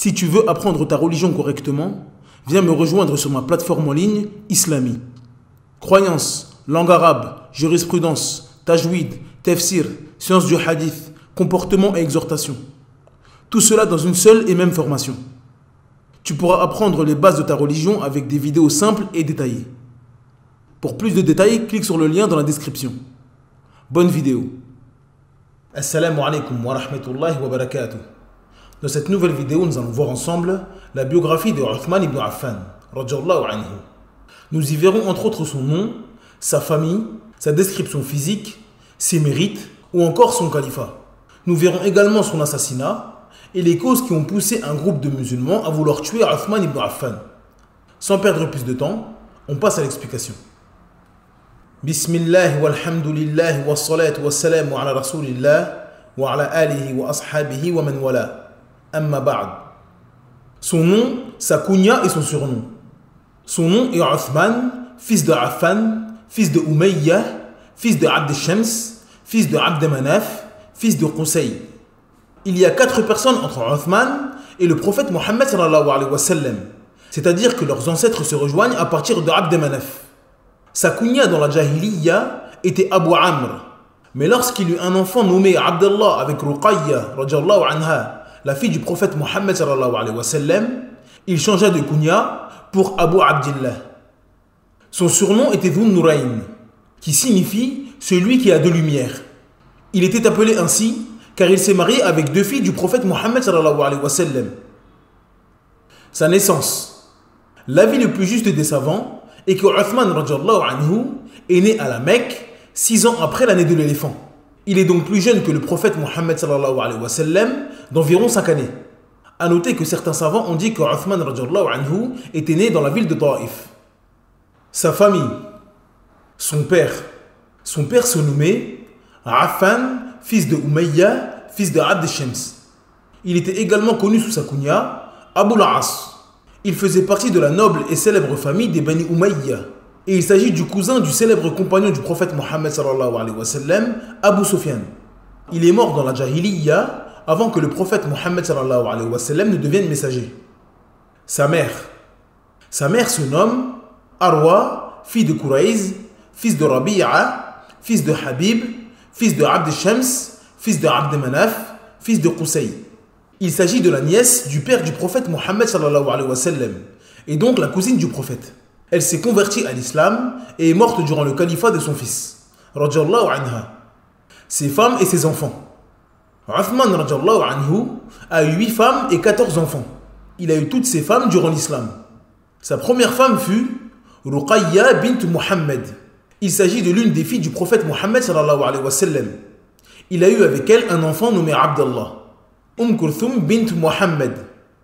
Si tu veux apprendre ta religion correctement, viens me rejoindre sur ma plateforme en ligne Islami. Croyances, langue arabe, jurisprudence, tajwid, tafsir, sciences du hadith, comportement et exhortation. Tout cela dans une seule et même formation. Tu pourras apprendre les bases de ta religion avec des vidéos simples et détaillées. Pour plus de détails, clique sur le lien dans la description. Bonne vidéo. Assalamu alaikum wa rahmatullahi wa barakatuh. Dans cette nouvelle vidéo, nous allons voir ensemble la biographie de Uthman ibn Affan, radiyallahu anhu. Nous y verrons entre autres son nom, sa famille, sa description physique, ses mérites ou encore son califat. Nous verrons également son assassinat et les causes qui ont poussé un groupe de musulmans à vouloir tuer Uthman ibn Affan. Sans perdre plus de temps, on passe à l'explication. Bismillah walhamdulillah wa salatu wa salamu ala rasulillah wa ala alihi wa ashabihi wa man wala. Amma ba'd. Son nom, sa kunya et son surnom. Son nom est Uthman, fils de Affan, fils de Umayyah, fils de Abd Shams, fils de Abd Manaf, fils de Qusay. Il y a 4 personnes entre Uthman et le prophète Mohammed sallallahu alayhi wa sallam. C'est-à-dire que leurs ancêtres se rejoignent à partir de Abd Manaf. Sa kunya dans la Jahiliya était Abu Amr. Mais lorsqu'il eut un enfant nommé Abdallah avec Ruqayya, radiyallahu anha, la fille du prophète Mohammed sallallahu alayhi wa sallam, il changea de kunya pour Abu Abdillah. Son surnom était Dhun Nurayn, qui signifie celui qui a de lumière. Il était appelé ainsi car il s'est marié avec 2 filles du prophète Mohammed sallallahu alayhi wa sallam. Sa naissance. L'avis le plus juste des savants est que Uthman radiyallahu anhu est né à la Mecque 6 ans après l'année de l'éléphant. Il est donc plus jeune que le prophète Mohammed sallallahu alayhi wa sallam d'environ 5 années. A noter que certains savants ont dit que Uthman radiyallahu anhu était né dans la ville de Taif. Sa famille. Son père. Son père se nommait Affan, fils de Umayyah, fils de Abd Shams. Il était également connu sous sa kunya Abu al-As. Il faisait partie de la noble et célèbre famille des Bani Umayyah. Et il s'agit du cousin du célèbre compagnon du prophète Mohammed sallallahu alayhi wa sallam, Abu Sufyan. Il est mort dans la Jahiliya avant que le prophète Mohammed sallallahu alayhi wa sallam ne devienne messager. Sa mère. Sa mère se nomme Arwa, fille de Qurayz, fils de Rabi'a, fils de Habib, fils de Abd Shams, fils de Abd Manaf, fils de Qusay. Il s'agit de la nièce du père du prophète Mohammed sallallahu alayhi wa sallam, et donc la cousine du prophète. Elle s'est convertie à l'islam et est morte durant le califat de son fils, radiyallahu anha. Ses femmes et ses enfants. Uthman radiyallahu anhu a eu 8 femmes et 14 enfants. Il a eu toutes ses femmes durant l'islam. Sa première femme fut Ruqayya bint Muhammad. Il s'agit de l'une des filles du prophète Mohammed sallallahu alayhi wa sallam. Il a eu avec elle un enfant nommé Abdallah. Kulthum bint Muhammad.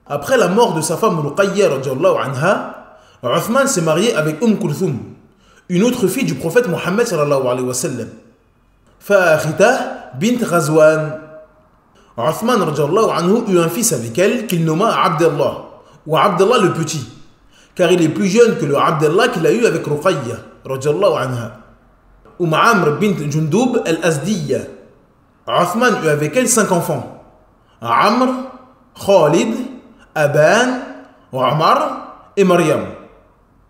Après la mort de sa femme Ruqayya radiyallahu anha, Uthman s'est marié avec Kulthum, une autre fille du prophète Mohammed sallallahu alayhi wa sallam. Fa'akhita bint Ghazwan. Uthman radiyallahu anhu eut un fils avec elle qu'il nomma Abdallah, ou Abdallah le petit, car il est plus jeune que le Abdallah qu'il a eu avec Ruqayya radiyallahu anha. Amr bint Jundub al-Azdiyya. Uthman eut avec elle 5 enfants. Amr, Khalid, Aban, Omar et Maryam.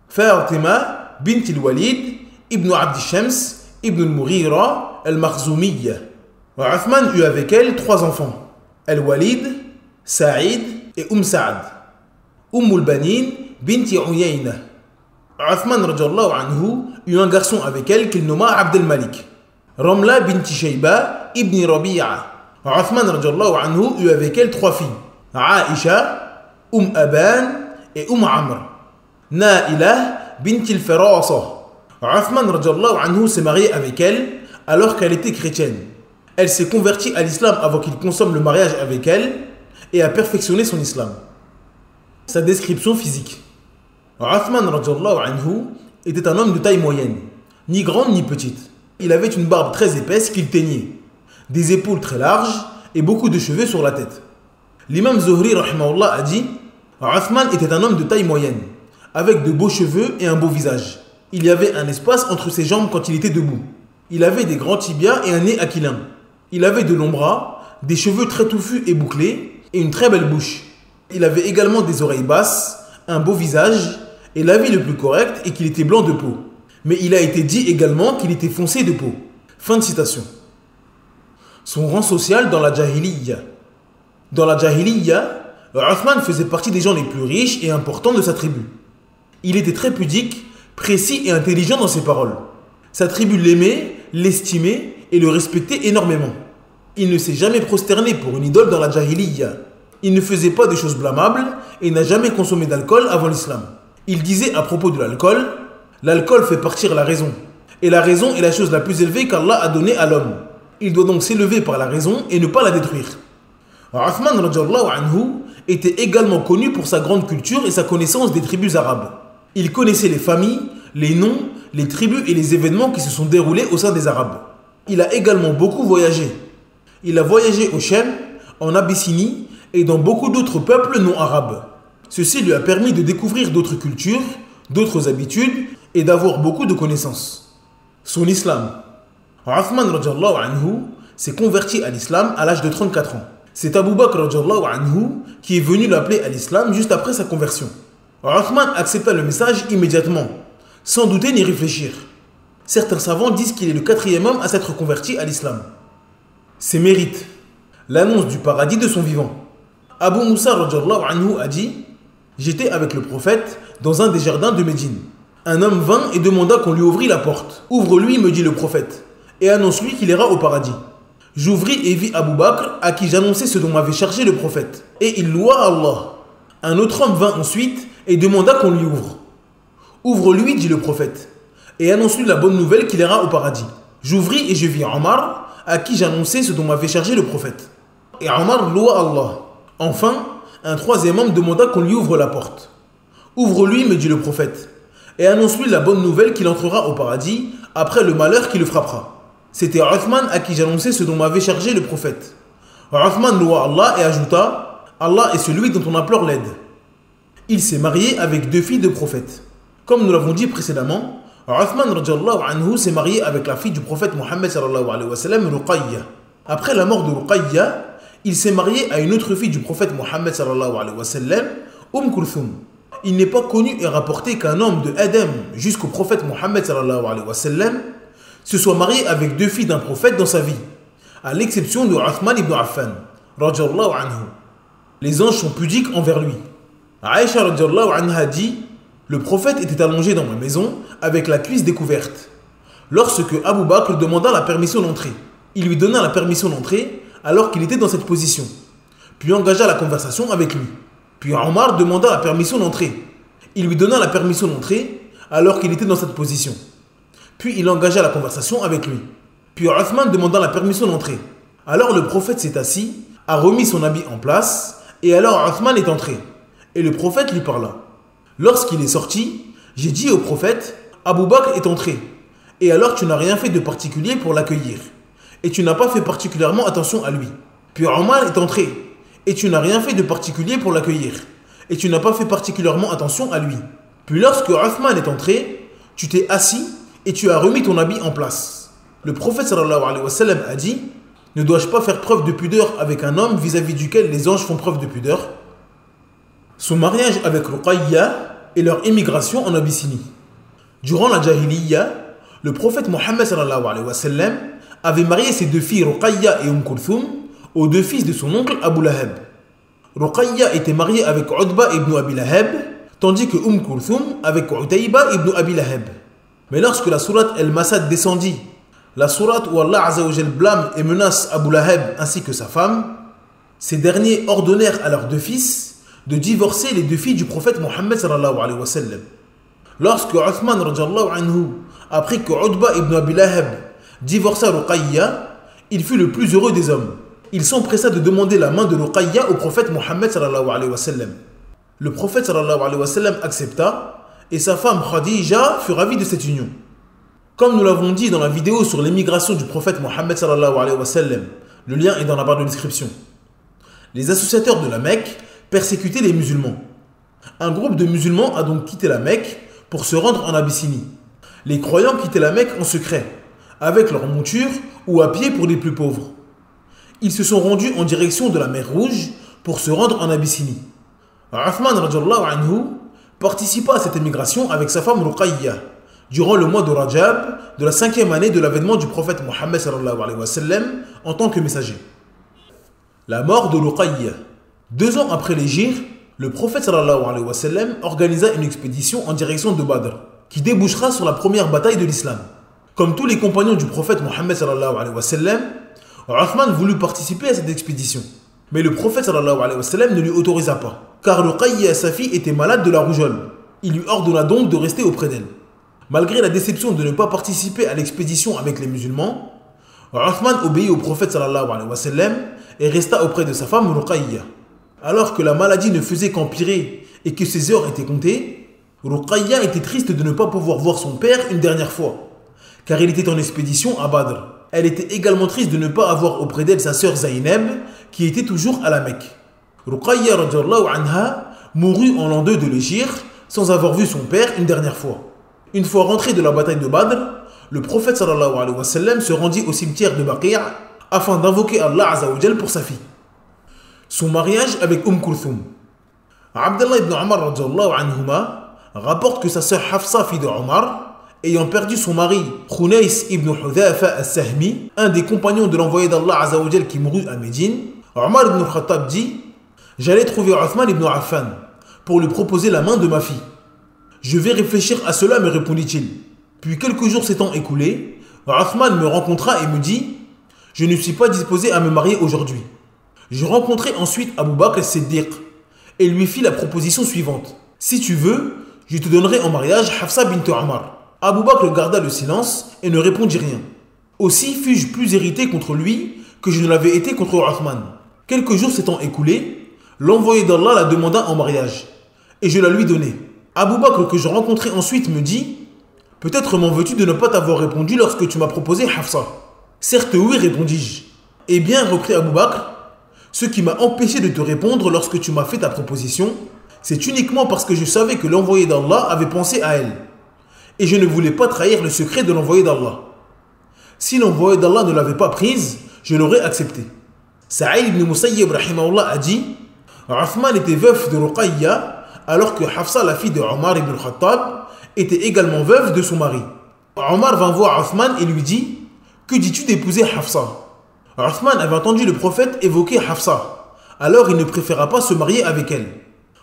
Fatima bint al-Walid ibn Abd Shams ibn al-Mughira al-Makhzoumiyya. Uthman eut avec elle 3 enfants. Al-Walid, Saïd et Sa'd. Al-Banin bint Uyayna. Uthman radiyallahu anhu eut un garçon avec elle qu'il nomma Abd al-Malik. Ramla bint Shayba ibn Rabi'a. Uthman radiyallahu anhu eut avec elle 3 filles. Aisha, Aban et Amr. Na'ilah bint al-Firasa. Uthman radiyallahu anhu s'est marié avec elle alors qu'elle était chrétienne. Elle s'est convertie à l'islam avant qu'il consomme le mariage avec elle et a perfectionné son islam. Sa description physique. Uthman radiyallahu anhu était un homme de taille moyenne, ni grande ni petite. Il avait une barbe très épaisse qu'il teignait, des épaules très larges et beaucoup de cheveux sur la tête. L'imam Zuhri rahimahullah a dit: Uthman était un homme de taille moyenne, avec de beaux cheveux et un beau visage. Il y avait un espace entre ses jambes quand il était debout. Il avait des grands tibias et un nez aquilin. Il avait de longs bras, des cheveux très touffus et bouclés, et une très belle bouche. Il avait également des oreilles basses, un beau visage et l'avis le plus correct est qu'il était blanc de peau. Mais il a été dit également qu'il était foncé de peau. Fin de citation. Son rang social dans la Jahiliya. Dans la Jahiliya, Uthman faisait partie des gens les plus riches et importants de sa tribu. Il était très pudique, précis et intelligent dans ses paroles. Sa tribu l'aimait, l'estimait et le respectait énormément. Il ne s'est jamais prosterné pour une idole dans la Jahiliya. Il ne faisait pas de choses blâmables et n'a jamais consommé d'alcool avant l'islam. Il disait à propos de l'alcool, l'alcool fait partir la raison. Et la raison est la chose la plus élevée qu'Allah a donnée à l'homme. Il doit donc s'élever par la raison et ne pas la détruire. Uthman radhiyallahu anhu était également connu pour sa grande culture et sa connaissance des tribus arabes. Il connaissait les familles, les noms, les tribus et les événements qui se sont déroulés au sein des Arabes. Il a également beaucoup voyagé. Il a voyagé au Chem, en Abyssinie et dans beaucoup d'autres peuples non arabes. Ceci lui a permis de découvrir d'autres cultures, d'autres habitudes et d'avoir beaucoup de connaissances. Son islam. Uthman radhiyallahu anhu s'est converti à l'islam à l'âge de 34 ans. C'est Abu Bakr radhiyallahu anhu qui est venu l'appeler à l'islam juste après sa conversion. Uthman accepta le message immédiatement, sans douter ni réfléchir. Certains savants disent qu'il est le 4e homme à s'être converti à l'islam. Ses mérites. L'annonce du paradis de son vivant. Abu Moussa radhiyallahu anhu a dit « J'étais avec le prophète dans un des jardins de Médine. Un homme vint et demanda qu'on lui ouvrit la porte. « Ouvre-lui, me dit le prophète, et annonce-lui qu'il ira au paradis. » J'ouvris et vis Abu Bakr à qui j'annonçais ce dont m'avait chargé le prophète. Et il loua Allah. Un autre homme vint ensuite et demanda qu'on lui ouvre. « Ouvre-lui, dit le prophète, et annonce-lui la bonne nouvelle qu'il ira au paradis. » J'ouvris et je vis Omar à qui j'annonçais ce dont m'avait chargé le prophète. Et Omar loua Allah. Enfin, un 3e homme demanda qu'on lui ouvre la porte. « Ouvre-lui, me dit le prophète, et annonce-lui la bonne nouvelle qu'il entrera au paradis après le malheur qui le frappera. » C'était Uthman à qui j'annonçais ce dont m'avait chargé le prophète. Uthman loua Allah et ajouta « Allah est celui dont on implore l'aide. » Il s'est marié avec 2 filles de prophète. Comme nous l'avons dit précédemment, Uthman radhiyallahu anhu s'est marié avec la fille du prophète Mohammed sallallahu alayhi wa sallam, Ruqayya. Après la mort de Ruqayya, il s'est marié à une autre fille du prophète Mohammed sallallahu alayhi wa sallam, Kulthum. Il n'est pas connu et rapporté qu'un homme de Adam jusqu'au prophète Mohammed sallallahu alayhi wa sallam se soit marié avec 2 filles d'un prophète dans sa vie, à l'exception de Uthman ibn Affan, radhiyallahu anhu. Les anges sont pudiques envers lui. Aïcha radhiyallahu anha dit « Le prophète était allongé dans ma maison avec la cuisse découverte. Lorsque Abu Bakr demanda la permission d'entrer, il lui donna la permission d'entrer alors qu'il était dans cette position, puis engagea la conversation avec lui. Puis Omar demanda la permission d'entrer. Il lui donna la permission d'entrer alors qu'il était dans cette position. Puis il engagea la conversation avec lui. Puis Uthman demanda la permission d'entrer. Alors le prophète s'est assis, a remis son habit en place, et alors Uthman est entré. Et le prophète lui parla. Lorsqu'il est sorti, j'ai dit au prophète, Abu Bakr est entré. Et alors tu n'as rien fait de particulier pour l'accueillir. Et tu n'as pas fait particulièrement attention à lui. Puis Omar est entré. Et tu n'as rien fait de particulier pour l'accueillir. Et tu n'as pas fait particulièrement attention à lui. Puis lorsque Uthman est entré, tu t'es assis et tu as remis ton habit en place. Le prophète sallallahu alayhi wa sallam a dit, ne dois-je pas faire preuve de pudeur avec un homme vis-à-vis duquel les anges font preuve de pudeur? Son mariage avec Ruqayya et leur émigration en Abyssinie. Durant la Jahiliya, le prophète Mohammed sallallahu alayhi wa sallam avait marié ses 2 filles Ruqayya et Kulthum aux 2 fils de son oncle Abu Lahab. Ruqayya était mariée avec Utba ibn Abi Lahab, tandis que Kulthum avec Utayba ibn Abi Lahab. Mais lorsque la sourate Al-Masad descendit, la sourate où Allah Azza wa Jal blâme et menace Abu Lahab ainsi que sa femme, ces derniers ordonnèrent à leurs 2 fils de divorcer les 2 filles du prophète Mohammed sallallahu alayhi wa sallam. Lorsque Uthman radhiyallahu anhu apprit que Utba ibn Abi Lahab divorça Ruqayya, il fut le plus heureux des hommes. Il s'empressa de demander la main de Ruqayya au prophète Mohammed sallallahu alayhi wa sallam. Le prophète sallallahu alayhi wa sallam accepta et sa femme Khadija fut ravie de cette union. Comme nous l'avons dit dans la vidéo sur l'émigration du prophète Mohammed sallallahu alayhi wa sallam, le lien est dans la barre de description. Les associateurs de la Mecque persécutaient les musulmans. Un groupe de musulmans a donc quitté la Mecque pour se rendre en Abyssinie. Les croyants quittaient la Mecque en secret, avec leur monture ou à pied pour les plus pauvres. Ils se sont rendus en direction de la mer Rouge pour se rendre en Abyssinie. Uthman radhiyallahu anhu participa à cette émigration avec sa femme Ruqayya durant le mois de Rajab de la 5e année de l'avènement du prophète Mohammed sallallahu alayhi wa sallam en tant que messager. La mort de Ruqayya. 2 ans après l'hégire, le prophète sallallahu alayhi wa sallam organisa une expédition en direction de Badr qui débouchera sur la première bataille de l'islam. Comme tous les compagnons du prophète Mohammed sallallahu alayhi wa sallam, Uthman voulut participer à cette expédition. Mais le prophète sallallahu alayhi wa sallam ne lui autorisa pas, car Ruqayya, sa fille, était malade de la rougeole. Il lui ordonna donc de rester auprès d'elle. Malgré la déception de ne pas participer à l'expédition avec les musulmans, Uthman obéit au prophète sallallahu alayhi wa sallam et resta auprès de sa femme Ruqayya. Alors que la maladie ne faisait qu'empirer et que ses heures étaient comptées, Ruqayya était triste de ne pas pouvoir voir son père une dernière fois, car il était en expédition à Badr. Elle était également triste de ne pas avoir auprès d'elle sa sœur Zaynab, qui était toujours à la Mecque. Ruqayya radhiyallahu anha mourut en l'an 2 de l'hégire sans avoir vu son père une dernière fois. Une fois rentré de la bataille de Badr, le prophète sallallahu alayhi wa sallam se rendit au cimetière de Baqi' afin d'invoquer Allah azza wa jal pour sa fille. Son mariage avec Kulthum. Abdullah ibn Omar radhiyallahu anhuma rapporte que sa sœur Hafsa, fille de Omar, ayant perdu son mari Khunais ibn Hudhafa al-Sahmi, un des compagnons de l'envoyé d'Allah azza wa jal qui mourut à Médine, Omar ibn Khattab dit: j'allais trouver Uthman ibn Affan pour lui proposer la main de ma fille. Je vais réfléchir à cela, me répondit-il. Puis quelques jours s'étant écoulés, Uthman me rencontra et me dit: je ne suis pas disposé à me marier aujourd'hui. Je rencontrai ensuite Abu Bakr as-Siddiq et lui fis la proposition suivante: si tu veux, je te donnerai en mariage Hafsa bint Omar. Abu Bakr garda le silence et ne répondit rien. Aussi fus-je plus irrité contre lui que je ne l'avais été contre Uthman. Quelques jours s'étant écoulés, l'envoyé d'Allah la demanda en mariage et je la lui donnai. Abu Bakr, que je rencontrai ensuite, me dit: peut-être m'en veux-tu de ne pas t'avoir répondu lorsque tu m'as proposé Hafsa. Certes oui, répondis-je. Eh bien, reprit Abu Bakr, ce qui m'a empêché de te répondre lorsque tu m'as fait ta proposition, c'est uniquement parce que je savais que l'envoyé d'Allah avait pensé à elle. Et je ne voulais pas trahir le secret de l'envoyé d'Allah. Si l'envoyé d'Allah ne l'avait pas prise, je l'aurais accepté. Sa'id ibn Musayyib rahimahullah a dit: Uthman était veuf de Ruqayya, alors que Hafsa, la fille de Omar ibn Khattab, était également veuve de son mari. Omar vint voir Uthman et lui dit: que dis-tu d'épouser Hafsa? Uthman avait entendu le prophète évoquer Hafsa, alors il ne préféra pas se marier avec elle.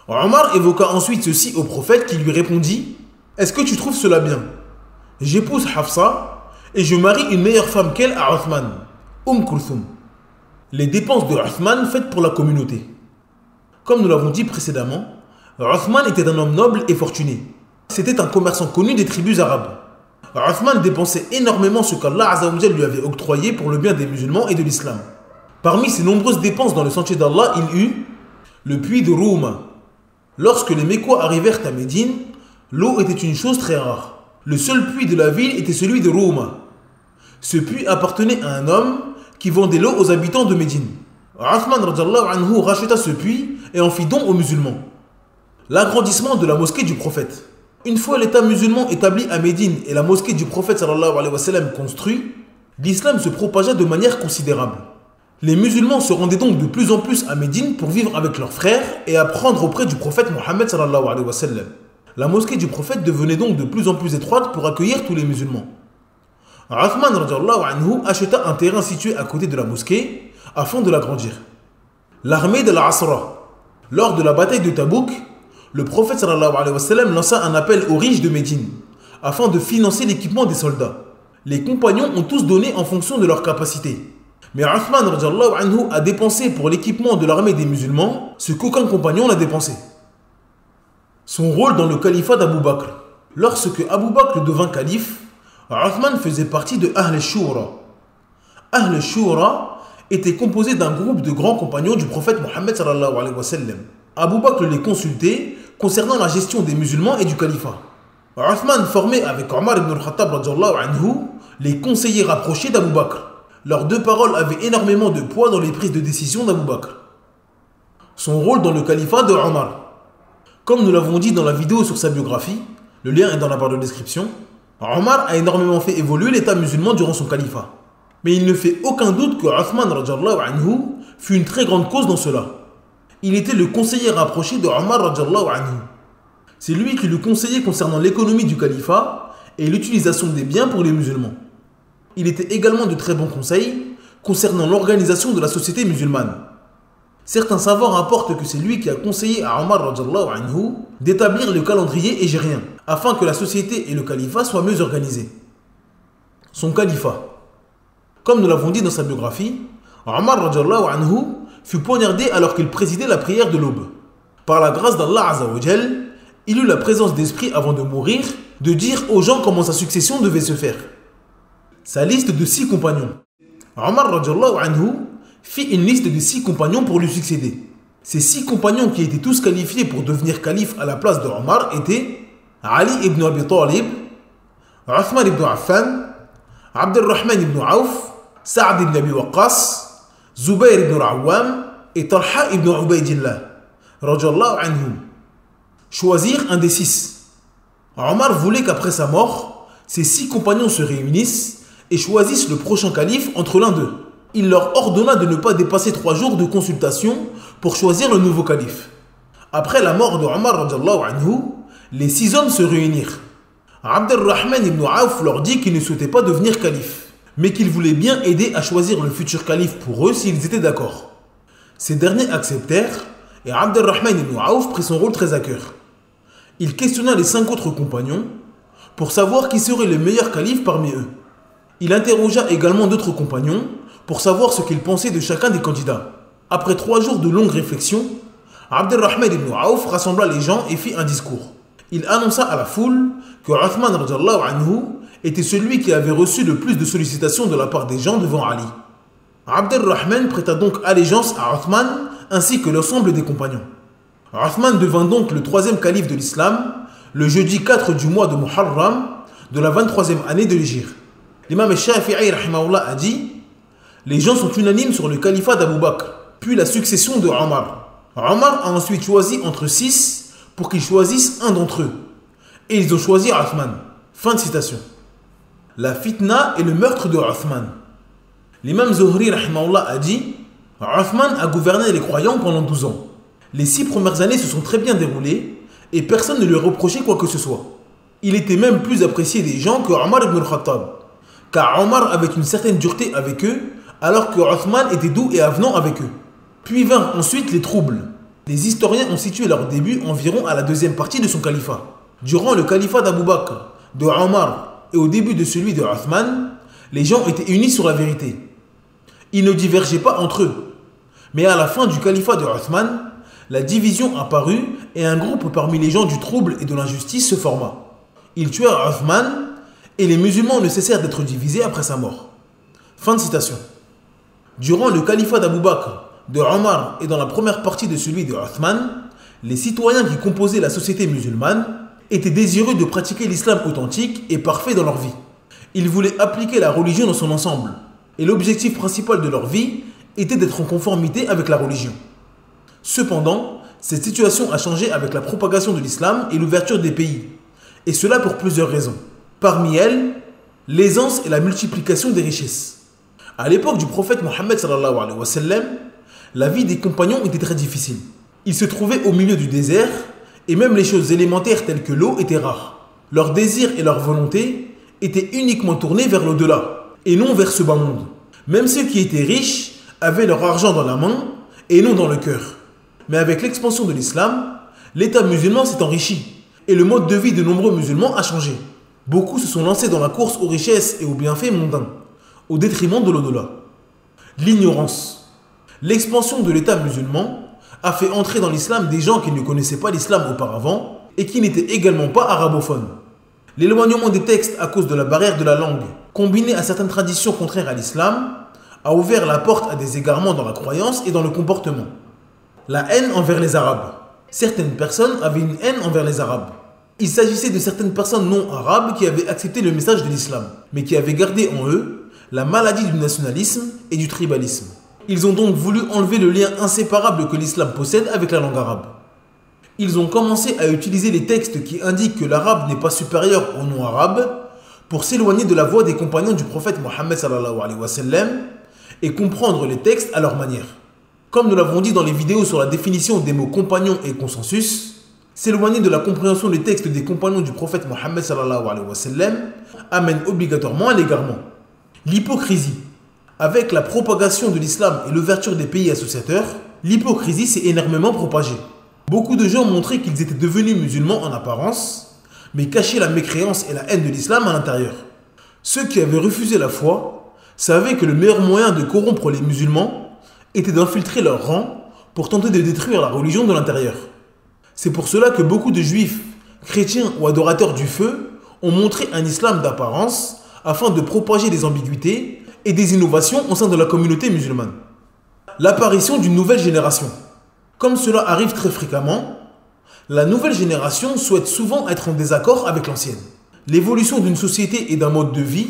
Omar évoqua ensuite ceci au prophète qui lui répondit: est-ce que tu trouves cela bien? J'épouse Hafsa et je marie une meilleure femme qu'elle à Uthman, Kulthum. Les dépenses de Uthman faites pour la communauté. Comme nous l'avons dit précédemment, Uthman était un homme noble et fortuné. C'était un commerçant connu des tribus arabes. Uthman dépensait énormément ce qu'Allah azza wa jal lui avait octroyé pour le bien des musulmans et de l'islam. Parmi ses nombreuses dépenses dans le sentier d'Allah, il eut le puits de Rouma. Lorsque les Mécois arrivèrent à Médine, l'eau était une chose très rare. Le seul puits de la ville était celui de Rouma. Ce puits appartenait à un homme qui vendait l'eau aux habitants de Médine. Uthman radhiyallahu anhu racheta ce puits et en fit don aux musulmans. L'agrandissement de la mosquée du prophète. Une fois l'État musulman établi à Médine et la mosquée du prophète sallallahu alayhi wa sallam construit, l'islam se propagea de manière considérable. Les musulmans se rendaient donc de plus en plus à Médine pour vivre avec leurs frères et apprendre auprès du prophète Mohammed sallallahu alayhi wa sallam. La mosquée du prophète devenait donc de plus en plus étroite pour accueillir tous les musulmans. Uthman radhiyallahu anhu acheta un terrain situé à côté de la mosquée afin de l'agrandir. L'armée de l'Asra. Lors de la bataille de Tabouk, le prophète sallallahu alayhi wa sallam lança un appel aux riches de Médine afin de financer l'équipement des soldats. Les compagnons ont tous donné en fonction de leur capacité. Mais Uthman radhiyallahu anhu a dépensé pour l'équipement de l'armée des musulmans ce qu'aucun compagnon n'a dépensé. Son rôle dans le califat d'Abu Bakr. Lorsque Abu Bakr devint calife, Uthman faisait partie de Ahl al-Shura. Ahl al-Shura était composé d'un groupe de grands compagnons du prophète Mohammed sallallahu alayhi wa sallam. Abu Bakr les consultait concernant la gestion des musulmans et du califat. Uthman formait avec Omar ibn Khattab radhiyallahu anhu les conseillers rapprochés d'Abu Bakr. Leurs deux paroles avaient énormément de poids dans les prises de décision d'Abu Bakr. Son rôle dans le califat de Omar. Comme nous l'avons dit dans la vidéo sur sa biographie, le lien est dans la barre de description, Omar a énormément fait évoluer l'État musulman durant son califat. Mais il ne fait aucun doute que Uthman radhiyallahu anhu fut une très grande cause dans cela. Il était le conseiller rapproché de Omar radhiyallahu anhu. C'est lui qui le conseillait concernant l'économie du califat et l'utilisation des biens pour les musulmans. Il était également de très bons conseils concernant l'organisation de la société musulmane. Certains savants rapportent que c'est lui qui a conseillé à Omar radhiyallahu anhu d'établir le calendrier hégérien afin que la société et le califat soient mieux organisés. Son califat. Comme nous l'avons dit dans sa biographie, Omar radhiyallahu anhu fut poignardé alors qu'il présidait la prière de l'aube. Par la grâce d'Allah Azza wa Jal, il eut la présence d'esprit avant de mourir de dire aux gens comment sa succession devait se faire. Sa liste de 6 compagnons. Omar radhiyallahu anhu fit une liste de 6 compagnons pour lui succéder. Ces 6 compagnons qui étaient tous qualifiés pour devenir calife à la place de Omar étaient Ali ibn Abi Talib, Uthman ibn Affan, Abdurrahman ibn Auf, Sa'd ibn Abi Waqqas, Zubayr ibn al-Awwam et Talha ibn Ubaydillah radhiyallahu anhum. Choisir un des 6. Omar voulait qu'après sa mort, ces 6 compagnons se réunissent et choisissent le prochain calife entre l'un d'eux. Il leur ordonna de ne pas dépasser 3 jours de consultation pour choisir le nouveau calife. Après la mort de Omar radhiyallahu anhu, les 6 hommes se réunirent. Abdurrahman ibn Auf leur dit qu'il ne souhaitait pas devenir calife, mais qu'il voulait bien aider à choisir le futur calife pour eux s'ils étaient d'accord. Ces derniers acceptèrent et Abdurrahman ibn Auf prit son rôle très à cœur. Il questionna les 5 autres compagnons pour savoir qui serait le meilleur calife parmi eux. Il interrogea également d'autres compagnons pour savoir ce qu'ils pensaient de chacun des candidats. Après 3 jours de longue réflexion, Abdurrahman ibn Auf rassembla les gens et fit un discours. Il annonça à la foule que Uthman radhiyallahu anhu était celui qui avait reçu le plus de sollicitations de la part des gens devant Ali. Abdurrahman prêta donc allégeance à Uthman ainsi que l'ensemble des compagnons. Uthman devint donc le 3e calife de l'islam le jeudi 4 du mois de Muharram de la 23e année de l'Hégire. L'imam Shafi'i rahimahullah a dit: les gens sont unanimes sur le califat d'Abu Bakr, puis la succession de Omar. Omar a ensuite choisi entre 6 pour qu'ils choisissent un d'entre eux. Et ils ont choisi Uthman. Fin de citation. La fitna et le meurtre de Uthman. L'imam Zuhri rahimahullah a dit: Uthman a gouverné les croyants pendant 12 ans. Les 6 premières années se sont très bien déroulées et personne ne lui reprochait quoi que ce soit. Il était même plus apprécié des gens que Omar ibn al-Khattab, car Omar avait une certaine dureté avec eux alors que Uthman était doux et avenant avec eux. Puis vinrent ensuite les troubles. Les historiens ont situé leur début environ à la 2e partie de son califat. Durant le califat d'Abu Bakr, de Omar et au début de celui de Uthman, les gens étaient unis sur la vérité. Ils ne divergeaient pas entre eux. Mais à la fin du califat de Uthman, la division apparut et un groupe parmi les gens du trouble et de l'injustice se forma. Ils tuèrent Uthman et les musulmans ne cessèrent d'être divisés après sa mort. Fin de citation. Durant le califat d'Abu Bakr, de Omar et dans la première partie de celui de Uthman, les citoyens qui composaient la société musulmane étaient désireux de pratiquer l'islam authentique et parfait dans leur vie. Ils voulaient appliquer la religion dans son ensemble, et l'objectif principal de leur vie était d'être en conformité avec la religion. Cependant, cette situation a changé avec la propagation de l'islam et l'ouverture des pays, et cela pour plusieurs raisons. Parmi elles, l'aisance et la multiplication des richesses. À l'époque du prophète Mohammed sallallahu alayhi wa sallam, la vie des compagnons était très difficile. Ils se trouvaient au milieu du désert et même les choses élémentaires telles que l'eau étaient rares. Leurs désirs et leurs volontés étaient uniquement tournés vers l'au-delà et non vers ce bas monde. Même ceux qui étaient riches avaient leur argent dans la main et non dans le cœur. Mais avec l'expansion de l'islam, l'État musulman s'est enrichi et le mode de vie de nombreux musulmans a changé. Beaucoup se sont lancés dans la course aux richesses et aux bienfaits mondains, au détriment de l'au-delà. L'ignorance. L'expansion de l'État musulman a fait entrer dans l'islam des gens qui ne connaissaient pas l'islam auparavant et qui n'étaient également pas arabophones. L'éloignement des textes à cause de la barrière de la langue, combiné à certaines traditions contraires à l'islam, a ouvert la porte à des égarements dans la croyance et dans le comportement. La haine envers les Arabes. Certaines personnes avaient une haine envers les Arabes. Il s'agissait de certaines personnes non arabes qui avaient accepté le message de l'islam, mais qui avaient gardé en eux la maladie du nationalisme et du tribalisme. Ils ont donc voulu enlever le lien inséparable que l'islam possède avec la langue arabe. Ils ont commencé à utiliser les textes qui indiquent que l'arabe n'est pas supérieur au non-arabe pour s'éloigner de la voie des compagnons du prophète Mohammed sallallahu alayhi wa sallam et comprendre les textes à leur manière. Comme nous l'avons dit dans les vidéos sur la définition des mots compagnon et consensus, s'éloigner de la compréhension des textes des compagnons du prophète Mohammed sallallahu alayhi wa sallam amène obligatoirement à l'égarement. L'hypocrisie. Avec la propagation de l'islam et l'ouverture des pays associateurs, l'hypocrisie s'est énormément propagée. Beaucoup de gens montraient qu'ils étaient devenus musulmans en apparence, mais cachaient la mécréance et la haine de l'islam à l'intérieur. Ceux qui avaient refusé la foi savaient que le meilleur moyen de corrompre les musulmans était d'infiltrer leurs rangs pour tenter de détruire la religion de l'intérieur. C'est pour cela que beaucoup de juifs, chrétiens ou adorateurs du feu ont montré un islam d'apparence afin de propager des ambiguïtés et des innovations au sein de la communauté musulmane. L'apparition d'une nouvelle génération. Comme cela arrive très fréquemment, la nouvelle génération souhaite souvent être en désaccord avec l'ancienne. L'évolution d'une société et d'un mode de vie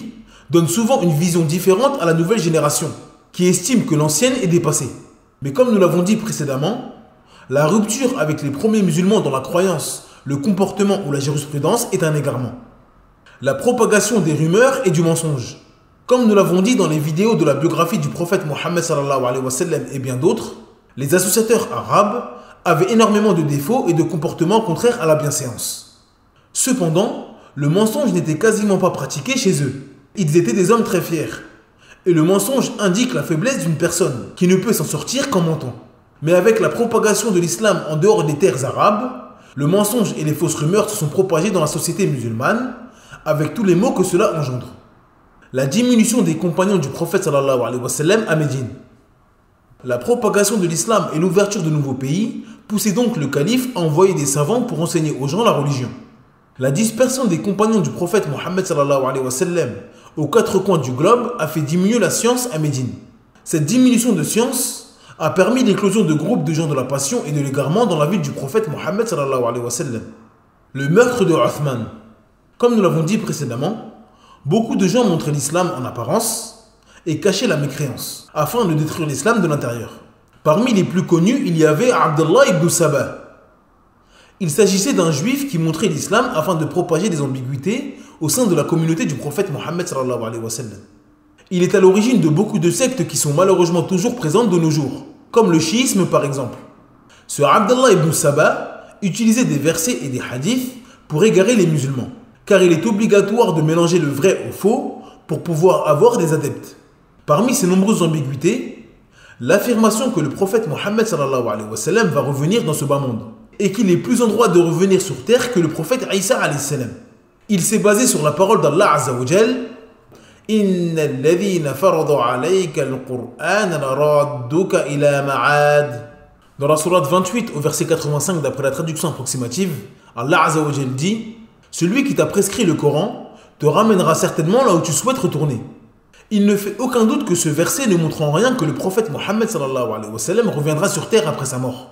donne souvent une vision différente à la nouvelle génération, qui estime que l'ancienne est dépassée. Mais comme nous l'avons dit précédemment, la rupture avec les premiers musulmans dans la croyance, le comportement ou la jurisprudence est un égarement. La propagation des rumeurs et du mensonge. Comme nous l'avons dit dans les vidéos de la biographie du prophète Mohammed sallallahu alayhi wa sallam et bien d'autres, les associateurs arabes avaient énormément de défauts et de comportements contraires à la bienséance. Cependant, le mensonge n'était quasiment pas pratiqué chez eux. Ils étaient des hommes très fiers. Et le mensonge indique la faiblesse d'une personne qui ne peut s'en sortir qu'en mentant. Mais avec la propagation de l'islam en dehors des terres arabes, le mensonge et les fausses rumeurs se sont propagés dans la société musulmane, avec tous les maux que cela engendre. La diminution des compagnons du prophète sallallahu alayhi wa sallam à Médine. La propagation de l'islam et l'ouverture de nouveaux pays poussaient donc le calife à envoyer des savants pour enseigner aux gens la religion. La dispersion des compagnons du prophète Mohammed sallallahu alayhi wa sallam aux quatre coins du globe a fait diminuer la science à Médine. Cette diminution de science a permis l'éclosion de groupes de gens de la passion et de l'égarement dans la ville du prophète Mohammed sallallahu alayhi wa sallam. Le meurtre de Uthman. Comme nous l'avons dit précédemment, beaucoup de gens montraient l'islam en apparence et cachaient la mécréance, afin de détruire l'islam de l'intérieur. Parmi les plus connus, il y avait Abdullah ibn Saba. Il s'agissait d'un juif qui montrait l'islam afin de propager des ambiguïtés au sein de la communauté du prophète Mohammed sallallahu alayhi wa sallam. Il est à l'origine de beaucoup de sectes qui sont malheureusement toujours présentes de nos jours, comme le chiisme par exemple. Ce Abdullah ibn Saba utilisait des versets et des hadiths pour égarer les musulmans, car il est obligatoire de mélanger le vrai au faux pour pouvoir avoir des adeptes. Parmi ces nombreuses ambiguïtés, l'affirmation que le prophète Mohammed sallallahu alayhi wa sallam va revenir dans ce bas monde, et qu'il est plus en droit de revenir sur terre que le prophète Isa alayhi salam. Il s'est basé sur la parole d'Allah azza wa jal: Inna alladhina faradu alayka al-Qur'an laradduka ila ma'ad. Dans la sourate 28 au verset 85 d'après la traduction approximative, Allah azza wa jal dit: celui qui t'a prescrit le Coran te ramènera certainement là où tu souhaites retourner. Il ne fait aucun doute que ce verset ne montre en rien que le prophète Mohammed sallallahu alayhi wa sallam reviendra sur terre après sa mort.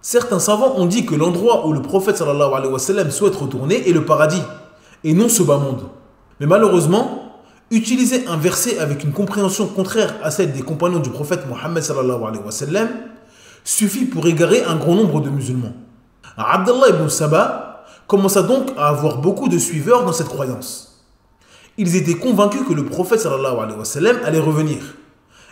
Certains savants ont dit que l'endroit où le prophète sallallahu alayhi wa sallam souhaite retourner est le paradis, et non ce bas monde. Mais malheureusement, utiliser un verset avec une compréhension contraire à celle des compagnons du prophète Mohammed sallallahu alayhi wa sallam suffit pour égarer un grand nombre de musulmans. Abdullah ibn Saba commença donc à avoir beaucoup de suiveurs dans cette croyance. Ils étaient convaincus que le prophète sallallahu alayhi wa sallam allait revenir,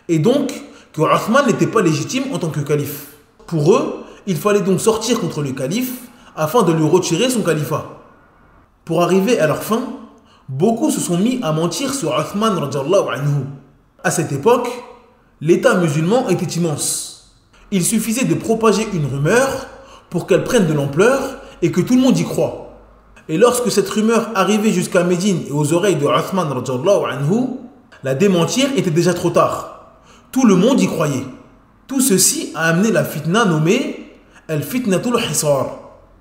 et donc que Uthman n'était pas légitime en tant que calife. Pour eux, il fallait donc sortir contre le calife afin de lui retirer son califat. Pour arriver à leur fin, beaucoup se sont mis à mentir sur Uthman radiyallahu anhu. À cette époque, l'État musulman était immense. Il suffisait de propager une rumeur pour qu'elle prenne de l'ampleur et que tout le monde y croie. Et lorsque cette rumeur arrivait jusqu'à Médine et aux oreilles de Uthman radiyallahu anhu, la démentir était déjà trop tard. Tout le monde y croyait. Tout ceci a amené la fitna nommée Al-Fitnatul Hisar.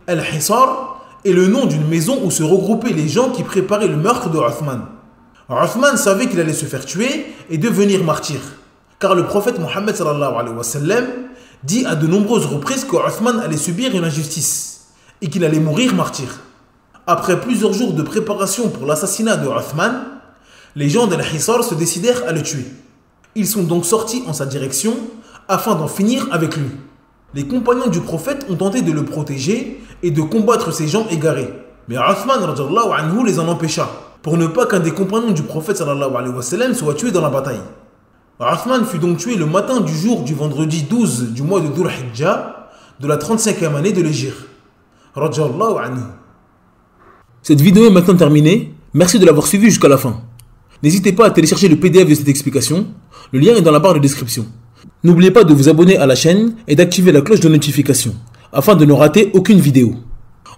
Al-Hisar est le nom d'une maison où se regroupaient les gens qui préparaient le meurtre de Uthman. Uthman savait qu'il allait se faire tuer et devenir martyr, car le prophète Mohammed sallallahu alayhi wa sallam dit à de nombreuses reprises que Uthman allait subir une injustice et qu'il allait mourir martyr. Après plusieurs jours de préparation pour l'assassinat de Uthman, les gens d'Al-Hisar se décidèrent à le tuer. Ils sont donc sortis en sa direction afin d'en finir avec lui. Les compagnons du prophète ont tenté de le protéger et de combattre ces gens égarés. Mais Uthman radiyallahu anhu les en empêcha, pour ne pas qu'un des compagnons du prophète sallallahu alayhi wa sallam soit tué dans la bataille. Uthman fut donc tué le matin du jour du vendredi 12 du mois de Dhul Hijjah de la 35e année de l'Hégire. Radiyallahu anhu. Cette vidéo est maintenant terminée. Merci de l'avoir suivi jusqu'à la fin. N'hésitez pas à télécharger le PDF de cette explication. Le lien est dans la barre de description. N'oubliez pas de vous abonner à la chaîne et d'activer la cloche de notification afin de ne rater aucune vidéo.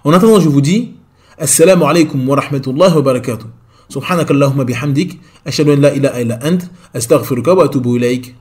En attendant, je vous dis Assalamu alaikum wa rahmatullahi wa barakatuh. Subhanakallahumma bihamdik. Ashhadu an la ilaha illa ant. Astaghfiruka wa atubu ilayk.